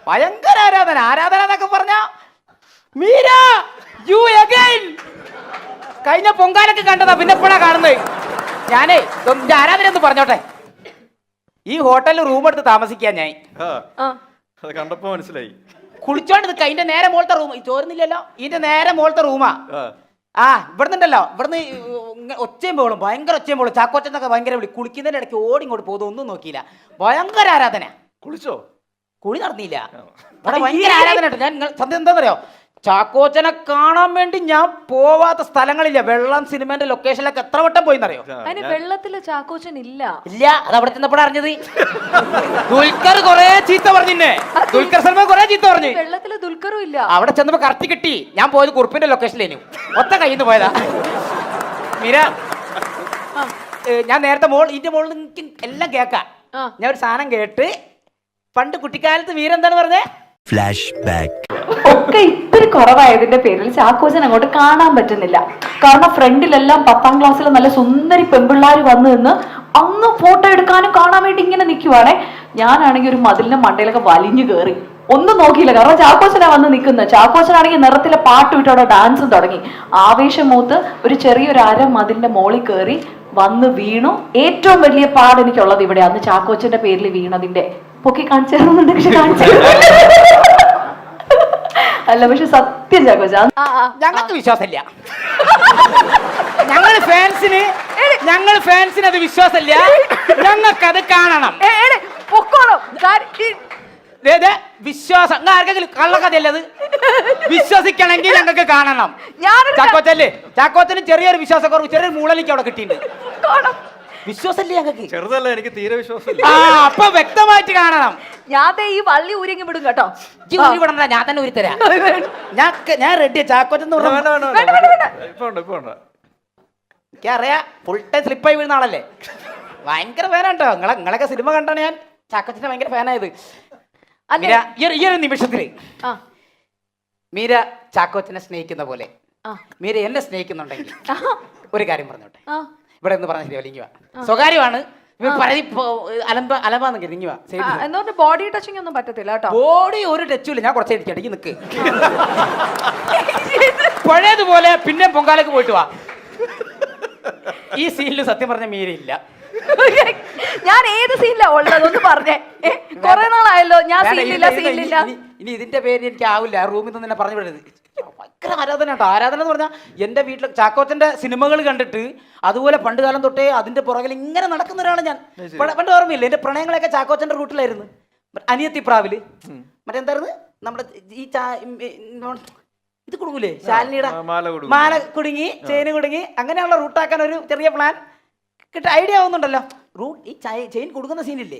ഭയങ്കര ആരാധന. ആരാധന എന്നൊക്കെ പറഞ്ഞ മീര യു അഗൈൻ. കഴിഞ്ഞ പൊങ്കാലൊക്കെ കണ്ടതാ, പിന്നെ എപ്പോഴാ കാണുന്നത്? ഞാനേ ആരാധന എന്ന് പറഞ്ഞോട്ടെ. ഈ ഹോട്ടലിൽ റൂം എടുത്ത് താമസിക്കാൻ ഞാൻ കണ്ടപ്പോ മനസ്സിലായി. കുളിച്ചോണ്ട് നിൽക്ക. ഇതിന്റെ നേരെ മുകളത്തെ റൂം ചോരുന്നില്ലല്ലോ. ഇതിന്റെ നേരെ മുകളത്തെ റൂമാ. ഇവിടുന്നുണ്ടല്ലോ, ഇവിടുന്ന് ഒച്ചയും പോളും, ഭയങ്കര ഒച്ചയും പോളും. ചാക്കോച്ചെന്നൊക്കെ ഭയങ്കര വിളി. കുളിക്കുന്നതിന്റെ ഇടയ്ക്ക് ഓടി ഇങ്ങോട്ട് പോകുന്നത് ഒന്നും നോക്കിയില്ല. ഭയങ്കര ആരാധന. കുളിച്ചോ? കുളി നടന്നില്ല. ഇവിടെ ഭയങ്കര ആരാധന. ഞാൻ സത്യം എന്താണെന്നറിയോ, ചാക്കോച്ചനെ കാണാൻ വേണ്ടി ഞാൻ പോവാത്ത സ്ഥലങ്ങളില്ല. വെള്ളം സിനിമന്റെ ലൊക്കേഷനിലൊക്കെ എത്ര വട്ടം പോയിന്നറിയോ? അതിന് വെള്ളത്തില് ചാക്കോച്ചൻ ഇല്ല. അത് അവിടെ ചെന്നപ്പോഴാണ് അറിഞ്ഞത്. ദുൽഖർ കൊറേ ചീത്ത പറഞ്ഞിന്നെ. ദുൽഖർ സൽമാൻ കൊറേ ചീത്ത പറഞ്ഞു. വെള്ളത്തില് ദുൽഖറും ഇല്ല. അവിടെ ചെന്നപ്പോ കറക്റ്റ് കിട്ടി. ഞാൻ പോയത് കുറുപ്പിന്റെ ലൊക്കേഷനിലേനു. ഒത്ത കയ്യിൽ നിന്ന് പോയതാ. മീര, ഞാൻ നേരത്തെ ഇതിന്റെ മോളിൽ എനിക്ക് എല്ലാം കേക്കാം. ഞാൻ ഒരു സാധനം കേട്ട്, പണ്ട് കുട്ടിക്കാലത്ത് മീര എന്താണ് പറഞ്ഞേ? ഫ്ലാഷ് ബാക്ക് ഒക്കെ ഇത്തിരി കുറവായതിന്റെ പേരിൽ ചാക്കോച്ചൻ അങ്ങോട്ട് കാണാൻ പറ്റുന്നില്ല. കാരണം ഫ്രണ്ടിലെല്ലാം 10ാം ക്ലാസ്സിൽ നല്ല സുന്ദരി പെമ്പിള്ളാര് വന്നു നിന്ന് അങ്ങ് ഫോട്ടോ എടുക്കാനും കാണാൻ വേണ്ടി ഇങ്ങനെ നിൽക്കുവാണേ. ഞാനാണെങ്കിൽ ഒരു മതിലിന്റെ മണ്ടയിലൊക്കെ വലിഞ്ഞു കയറി, ഒന്നും നോക്കിയില്ല. കാരണം ചാക്കോച്ചനാ വന്ന് നിൽക്കുന്നത്. ചാക്കോച്ചനാണെങ്കിൽ നിറത്തിലെ പാട്ട് വിട്ട് അവിടെ ഡാൻസും തുടങ്ങി. ആവേശം മൂത്ത് ഒരു ചെറിയൊരു അര മതിലിന്റെ മോളിൽ കയറി വന്ന് വീണു. ഏറ്റവും വലിയ പാട് എനിക്കുള്ളത് ഇവിടെ അന്ന് ചാക്കോച്ചന്റെ പേരിൽ വീണതിന്റെ. പൊക്കി കാണിച്ചു തരുന്നുണ്ട്, പക്ഷെ കാണിച്ചു അല്ല, പക്ഷെ സത്യം ചാക്കോച്ച ഞങ്ങൾക്ക് വിശ്വാസമില്ല. ഞങ്ങൾ ഫാൻസിന് അത് വിശ്വാസമില്ല. ഞങ്ങൾക്കത് കാണണം. വിശ്വാസം ആർക്കെങ്കിലും കള്ളക്കഥയല്ലേ അത്? വിശ്വസിക്കണമെങ്കിൽ ഞങ്ങൾക്ക് കാണണം. ചാക്കോച്ചന് ചെറിയൊരു വിശ്വാസക്കുറവ്, ചെറിയൊരു മൂളലിക്ക് അവിടെ കിട്ടിയിട്ടുണ്ട്. വിശ്വാസമില്ല ഞങ്ങൾക്ക്. ചെറുതല്ല, എനിക്ക് തീരെ വിശ്വാസമില്ല. അപ്പൊ വ്യക്തമായിട്ട് കാണണം. ഞാൻ ഈ വള്ളി ഊരിങ്ങി വിടും കേട്ടോ. വിടണ്ട, ഞാൻ തന്നെ ഊരിത്തരാം. ഞാൻ റെഡിയാ. ചാക്കോച്ചൻ എനിക്കറിയാ, ഫുൾ ടൈം സ്ലിപ്പായി വീഴുന്ന ആളല്ലേ. ഭയങ്കര ഫാനാട്ടോ. നിങ്ങളൊക്കെ സിനിമ കണ്ടാണ് ഞാൻ ചാക്കോച്ചന്റെ ഭയങ്കര ഫാനായത്. ഈ ഒരു നിമിഷത്തില് മീര ചാക്കോച്ചനെ സ്നേഹിക്കുന്ന പോലെ മീര എന്നെ സ്നേഹിക്കുന്നുണ്ടെങ്കിൽ ഒരു കാര്യം പറഞ്ഞോട്ടെ. ഇവിടെ എന്ന് പറഞ്ഞ ശരിയല്ല, സ്വകാര്യമാണ്. ബോഡി ടച്ചിങ് ഒന്നും പറ്റത്തില്ല കേട്ടോ. ബോഡി ഒരു ടച്ചും ഇല്ല. ഞാൻ കുറച്ച് ഇടയ്ക്ക് നിൽക്ക്. പഴയതുപോലെ പിന്നെ പൊങ്കാലക്ക് പോയിട്ട് വാ. ഈ സീനിൽ സത്യം പറഞ്ഞ മീരയില്ല. ഞാൻ ഏത് സീനിലാ ഉള്ളത് ഒന്ന് പറഞ്ഞേ. കൊറേ നാളായല്ലോ ഞാൻ സീനിലില്ല. ഇനി ഇതിന്റെ പേര് എനിക്ക് ആവില്ല. റൂമിൽ നിന്ന് തന്നെ പറഞ്ഞു വിടരുത്. ഭയങ്കര ആരാധന കേട്ടോ. ആരാധന എന്ന് പറഞ്ഞാൽ എൻ്റെ വീട്ടിൽ ചാക്കോച്ചന്റെ സിനിമകൾ കണ്ടിട്ട് അതുപോലെ പണ്ട് കാലം തൊട്ടേ അതിന്റെ പുറകിൽ ഇങ്ങനെ നടക്കുന്ന ഒരാളാണ് ഞാൻ. പണ്ട് ഓർമ്മയില്ല, എന്റെ പ്രണയങ്ങളൊക്കെ ചാക്കോച്ചന്റെ റൂട്ടിലായിരുന്നു. അനിയത്തിപ്രാവില് മറ്റെന്തായിരുന്നു നമ്മുടെ ഈ ഇത് കുടുങ്ങൂലേ, ശാലിനിയുടെ മാല കുടുങ്ങി, ചെയിന് കുടുങ്ങി, അങ്ങനെയുള്ള റൂട്ടാക്കാൻ ഒരു ചെറിയ പ്ലാൻ ഐഡിയ ആവുന്നുണ്ടല്ലോ. ഈ ചെയിൻ കൊടുക്കുന്ന സീനില്ലേ,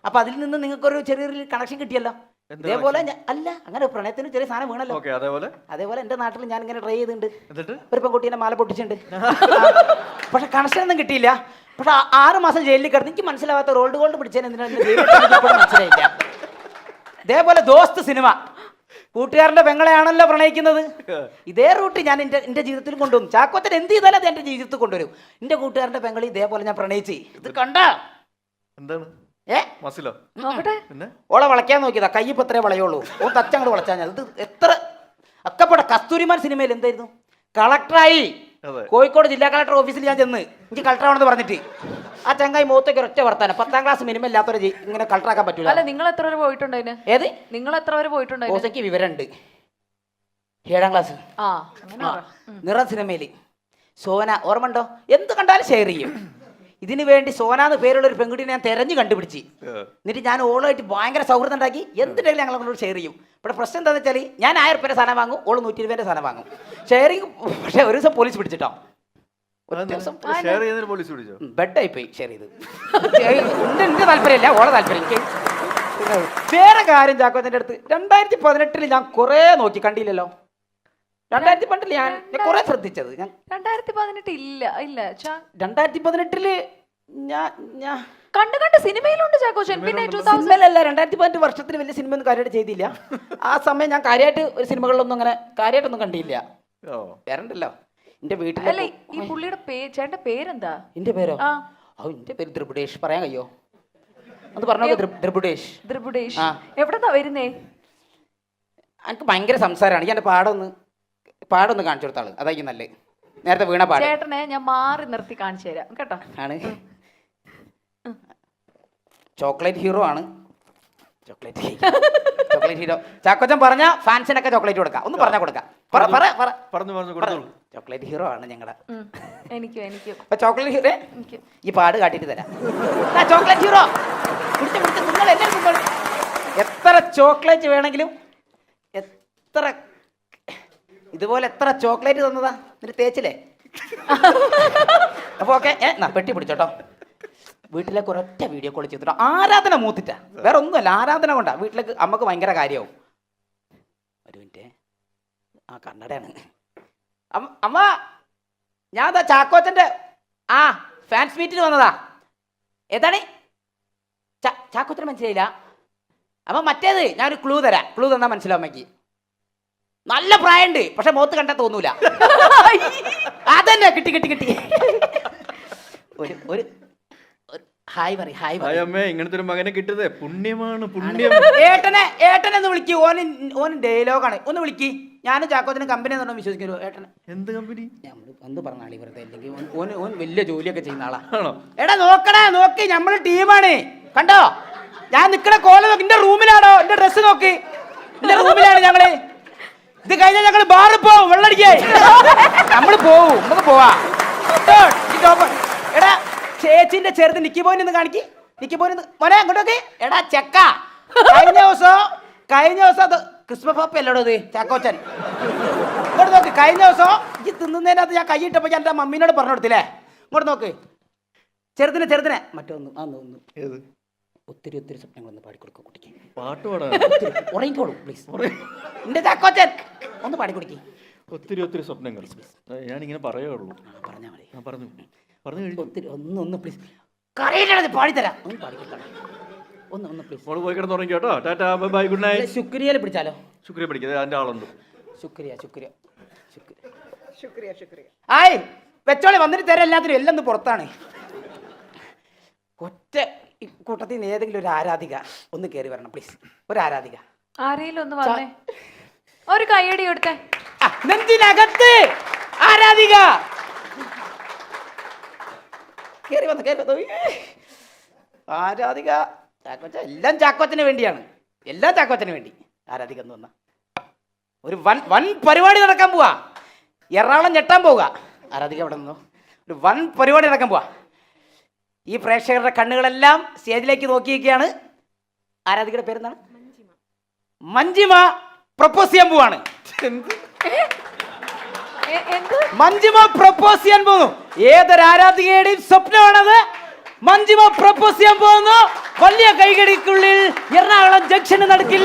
അപ്പൊ അതിൽ നിന്ന് നിങ്ങൾക്കൊരു ചെറിയൊരു കണക്ഷൻ കിട്ടിയല്ലോ. അതേപോലെ അല്ല, അങ്ങനെ പ്രണയത്തിന് ചെറിയ സാധനം വീണല്ലോ. അതേപോലെ എന്റെ നാട്ടിൽ ഞാൻ ഇങ്ങനെ ട്രൈ ചെയ്തിട്ടുണ്ട്. ഒരു പെൺകുട്ടീനെ മാല പൊട്ടിച്ചിട്ടുണ്ട്. പക്ഷെ കണക്ഷൻ ഒന്നും കിട്ടിയില്ല. പക്ഷെ 6 മാസം ജയിലിൽ കിടന്ന് എനിക്ക് മനസ്സിലാവാത്ത റോൾഡ് ഗോൾഡ് പിടിച്ചതിന് മനസ്സിലായില്ല. ഇതേപോലെ ദോസ്ത് സിനിമ, കൂട്ടുകാരന്റെ പെങ്ങളെയാണല്ലോ പ്രണയിക്കുന്നത്. ഇതേ റൂട്ട് ഞാൻ എന്റെ ജീവിതത്തിൽ കൊണ്ടുവന്നു. ചാക്കോച്ചൻ എന്ത് ചെയ്താലും അത് എന്റെ ജീവിതത്തിൽ കൊണ്ടുവരും. എന്റെ കൂട്ടുകാരന്റെ പെങ്ങളെ ഇതേപോലെ ഞാൻ പ്രണയിച്ച്. ഇത് കണ്ട എന്താണ് ഓളെ വളയ്ക്കാൻ നോക്കിയതാ. കൈ ഇപ്പൊ എത്രേ വളയുള്ളൂ. ഓ തച്ചങ്ങോട് വളച്ചാൽ ഞാൻ ഇത് എത്ര അക്കപ്പെടെ. കസ്തൂരിമാൻ സിനിമയിൽ എന്തായിരുന്നു, കളക്ടറായി കോഴിക്കോട് ജില്ലാ കളക്ടർ ഓഫീസിൽ ഞാൻ ചെന്ന് എനിക്ക് കളക്ടർ ആണെന്ന് പറഞ്ഞിട്ട് ആ ചങ്ങായി മുഖത്തേക്ക് ഒറ്റ വർത്താനം. 10ാം ക്ലാസ് മിനിമം ഇല്ലാത്തവരെ ഇങ്ങനെ കളക്ടറാക്കാൻ പറ്റൂല. അല്ല, നിങ്ങൾ എത്ര വരെ പോയിട്ടുണ്ടായിരുന്നു? ഏത് നിങ്ങൾ എത്ര വരെ പോയിട്ടുണ്ടായിരുന്നു? ഓസയ്ക്ക് വിവരമുണ്ട്. 7ാം ക്ലാസ്. നിറം സിനിമയിൽ സോന ഓർമ്മ ഉണ്ടോ? എന്ത് കണ്ടാലും ഷെയർ ചെയ്യും. ഇതിനു വേണ്ടി സോന എന്ന് പേരുള്ള ഒരു പെൺകുട്ടിനെ ഞാൻ തെരഞ്ഞു കണ്ടുപിടിച്ച്, എന്നിട്ട് ഞാൻ ഓളുമായിട്ട് ഭയങ്കര സൗഹൃദം ഉണ്ടാക്കി. എന്തിനെങ്കിലും ഞങ്ങളോട് ഷെയർ ചെയ്യും. ഇവിടെ പ്രശ്നം എന്താണെന്ന് വെച്ചാൽ ഞാൻ 1000 രൂപയുടെ സാധനം വാങ്ങും, ഓള് 120 സാധനം വാങ്ങും. ഷെയറിങ്. പക്ഷെ ഒരു ദിവസം പോലീസ് പിടിച്ചിട്ടോ. ബെഡായി പോയി ഷെയർ ചെയ്ത്. എന്റെ താല്പര്യമില്ല, ഓളെ താല്പര്യം. വേറെ കാര്യം ചാക്കോച്ചന്റെ അടുത്ത് 2018 ഞാൻ കുറെ നോക്കി, കണ്ടില്ലല്ലോ. 2018 ഞാൻ കുറെ ശ്രദ്ധിച്ചത്. 2018 ഇല്ല ഇല്ല 2018 ഞാൻ കണ്ട് സിനിമയിലുണ്ട് ചാക്കോച്ചൻ. പിന്നെ 2018 വർഷത്തിൽ വലിയ സിനിമ ഒന്നും കാര്യമായിട്ട് ചെയ്തില്ല. ആ സമയം ഞാൻ കാര്യമായിട്ട് ഒരു സിനിമകളിലൊന്നും അങ്ങനെ കാര്യമായിട്ടൊന്നും കണ്ടില്ല. വേറെണ്ടല്ലോ എന്റെ വീട്ടിൽ. ഈ പുള്ളിയുടെ ചേട്ടന്റെ പേരെന്താ? എന്റെ പേരോ? എന്റെ പേര് ത്രിപുടേഷ്. പറയാൻ കഴിയോ? അത് പറഞ്ഞോ. ത്രിപുടേഷ്. എവിടെന്നാ വരുന്നേ? എനിക്ക് ഭയങ്കര സംസാരമാണ്. ഈ എൻ്റെ പാടൊന്ന് കാണിച്ചു കൊടുത്താള്, അതായിരിക്കും നല്ലത്. നേരത്തെ വീണ പാട് ചേട്ടനെ ഞാൻ മാറി നിർത്തി കാണിച്ചു തരാം കേട്ടോ. ആണ്. ചോക്ലേറ്റ് ഹീറോ ആണ്. Chocolate hero. ചാക്കോച്ചൻ പറഞ്ഞ ഫാൻസിനൊക്കെ ചോക്ലേറ്റ് കൊടുക്കാം. ഒന്ന് പറഞ്ഞാ കൊടുക്കാം. പറഞ്ഞു. ചോക്ലേറ്റ് ഹീറോ ആണ് ഞങ്ങളുടെ. എനിക്കും അപ്പൊ ചോക്ലേറ്റ് ഹീറോ ഈ പാട് കാട്ടിട്ട് തരാം. ചോക്ലേറ്റ് ഹീറോ നിങ്ങൾ എല്ലാവരും എത്ര ചോക്ലേറ്റ് വേണമെങ്കിലും, എത്ര ഇതുപോലെ എത്ര ചോക്ലേറ്റ് തന്നതാ എന്നിട്ട് തേച്ചില്ലേ? അപ്പൊ ഓക്കെ പെട്ടി പിടിച്ചോട്ടോ. വീട്ടിലേക്ക് ഒരൊറ്റ വീഡിയോ കോൾ ചെയ്തിട്ടോ. ആരാധന മൂത്തിട്ട, വേറെ ഒന്നുമല്ല, ആരാധന കൊണ്ടാ. വീട്ടിലേക്ക് അമ്മക്ക് ഭയങ്കര കാര്യമാവും. ഒരു മിനിറ്റ്, ആ കണ്ണടയാണ്. അമ്മ ഞാൻ ചാക്കോച്ചന്റെ ഫാൻസ് മീറ്റിന് വന്നതാ. ഏതാണ് ചാക്കോച്ചന് മനസ്സിലായില്ല? അമ്മ മറ്റേത് ഞാനൊരു ക്ലൂ തരാം. ക്ലൂ തന്നാ മനസ്സിലാവും അമ്മയ്ക്ക്. നല്ല പ്രായമുണ്ട്, പക്ഷെ മുഖത്ത് കണ്ടാ തോന്നൂല. അതന്നെ കിട്ടി. ഒരു ഹായ് പറ. ഹായ് അമ്മേ, ഇങ്ങനത്തെ ഒരു മകനെ കിട്ടിയതേ പുണ്യമാണ്, പുണ്യം. ഏട്ടനെ ഒന്ന് വിളിക്കൂ. ഓന് ഡയലോഗാണ്. ഒന്ന് വിളിക്ക്. ഞാനും ചാക്കോച്ചനും കമ്പനി എന്നോ വിശ്വസിക്കുന്നു. ഏട്ടനെ എന്ത് കമ്പനി? എന്ത് പറഞ്ഞാളി വെറുതെ, അല്ലെങ്കിൽ ഓൻ വലിയ ജോലിയൊക്കെ ചെയ്യുന്ന ആളാ. ആണോ? എടാ നോക്കി, നമ്മള് ടീമാണ്. കണ്ടോ ഞാൻ നിക്കണ കോലം? എന്റെ റൂമിലാണോ? എന്റെ ഡ്രസ്സ് നോക്ക്, എന്റെ റൂമിലാണ് ഞങ്ങള്. ഇത് കഴിഞ്ഞാൽ ഞങ്ങള് ബാറിൽ പോവും, വെള്ളടിക്കേ. നമ്മള് പോവും, നമുക്ക് പോവാ. എടാ ചേച്ചിന്റെ ചെറുത് നിക്കി പോയിന്ന് ഒന്ന് കാണിക്ക്. നിക്കി പോയിന്ന് മോനെ അങ്ങോട്ടൊക്കെ. എടാ ചെക്ക, കഴിഞ്ഞ ദിവസം അത് ക്രിസ്മസ് പാപ്പ അല്ലോടോ ഇത് ചാക്കോച്ചൻ. ഇങ്ങോട്ട് നോക്ക്. കഴിഞ്ഞ ദിവസം ഈ തിന്നുന്നതിനകത്ത് ഞാൻ കൈയിട്ടപ്പോ ഞാൻ എൻ്റെ മമ്മീനോട് പറഞ്ഞു കൊടുത്തില്ലേ? ഇങ്ങോട്ട് നോക്ക്. ചെറുതിനെ മറ്റൊന്ന് ഏത്? ഒത്തിരി സ്വപ്നങ്ങളൊന്ന് പാടിക്കൊടുക്കും കുട്ടിക്ക്. പാട്ട് പാടാൻ ഉറങ്ങിക്കോളൂ പ്ലീസ്. എന്റെ ചാക്കോച്ചൻ ഒന്ന് പാടിക്കൊടുക്കി. ഒത്തിരി സ്വപ്നങ്ങൾ ഞാനിങ്ങനെ പറയുള്ളൂ. പറഞ്ഞാൽ മതി. പറഞ്ഞു കഴിഞ്ഞു. ഒത്തിരി ഒന്ന് പ്ലീസ്. കരയിലത് പാടിത്തരാം. ഒന്ന് പാടിക്കൊടുക്കണം. ഒന്ന് പ്ലീസ്. മോള് പോയി കിടന്ന് ഉറങ്ങി കേട്ടോ. Tata, bye, good night. ശുക്രിയയിൽ പിടിച്ചാലോ? ശുക്രിയ പിടിക്കുന്നത് അതിന്റെ ആളുണ്ട്. ശുക്രിയ. ആയി വെച്ചോളി, വന്നിട്ട് തരാം. എല്ലാത്തിനും എല്ലാം ഒന്ന് പുറത്താണ്. ഒറ്റ കൂട്ടത്തിൽ നിന്ന് ഏതെങ്കിലും ഒരു ആരാധിക ഒന്ന് കയറി വരണം പ്ലീസ്. ഒരു ആരാധിക ആരെങ്കിലും ഒന്ന് വന്നേ, ഒരു കൈയടി കൊടുത്തേ. നെഞ്ചിനകത്ത് ആരാധിക കയറി വന്നു. ആരാധിക ചാക്കോച്ച, എല്ലാം ചാക്കോച്ചന് വേണ്ടിയാണ്. എല്ലാം ചാക്കോച്ചന് വേണ്ടി. ആരാധിക എന്ന് വന്ന ഒരു വൻ പരിപാടി നടക്കാൻ പോവാ. എറണാകുളം ഞെട്ടാൻ പോവുക. ആരാധിക അവിടെ നിന്നോ ഒരു വൻ പരിപാടി നടക്കാൻ പോവാ. ഈ പ്രേക്ഷകരുടെ കണ്ണുകളെല്ലാം സ്റ്റേജിലേക്ക് നോക്കിയിരിക്കുകയാണ്. ആരാധികയുടെ പേരെന്താണ്? മഞ്ജിമ പ്രപ്പോസ് ചെയ്യാൻ പോവാണ്. മഞ്ജിമ പ്രപ്പോസ് ചെയ്യാൻ പോകുന്നു. ഏതൊരു ആരാധികയുടെയും സ്വപ്നമാണത്. മഞ്ജിമ പ്രപ്പോസ് ചെയ്യാൻ പോകുന്നു. വലിയ കൈകടിക്കുള്ളിൽ എറണാകുളം ജംഗ്ഷന് നടുക്കിൽ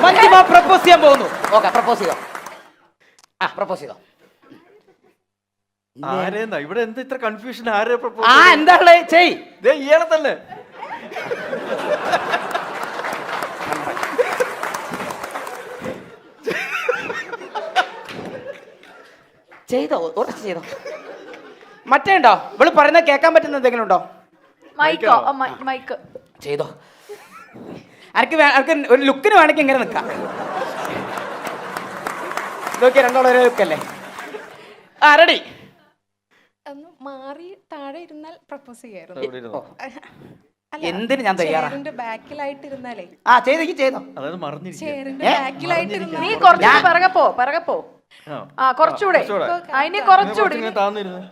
മഞ്ജിമ പ്രപ്പോസ് ചെയ്യാൻ പോകുന്നു. ഓക്കെ, പ്രപ്പോസ് ചെയ്തോ. പ്രപ്പോസ് ചെയ്തോ. ആരെന്നാ ഇവിടെ എന്താ ഇത്ര കൺഫ്യൂഷൻ? ആരെ പ്രപ്പോസ്? എന്താണ് ചെയ്? ഇയാളെ തന്നെ. ചെയ്തോ, ഉറച്ചു ചെയ്തോ. മറ്റേ ഉണ്ടോ? ഇവള് പറയുന്നത് കേൾക്കാൻ പറ്റുന്ന എന്തെങ്കിലും ഉണ്ടോ? മൈക്ക് ചെയ്തോ. എനിക്ക് ഒരു ലുക്കിന് വേണമെങ്കിൽ ഇങ്ങനെ നിൽക്കാം. നോക്കിയ രണ്ടോളം ഒരു ലുക്കല്ലേ? റെഡി. മാറി താഴെ ഇരുന്നാൽ പ്രപ്പോസ് ചെയ്യായിരുന്നു. എന്തിന് ഞാൻ തയ്യാറാ. ബാക്കിലായിട്ട് ഇരുന്നാലേ ചെയ്തോ. അതായത് മറിഞ്ഞിരിക്കും. ബാക്കിലായിട്ട് നീ കുറച്ചുകൂടെ പിറകെ പോ. കുറച്ചുകൂടെ അതിന് കുറച്ചുകൂടെ താന്നിരുന്നു.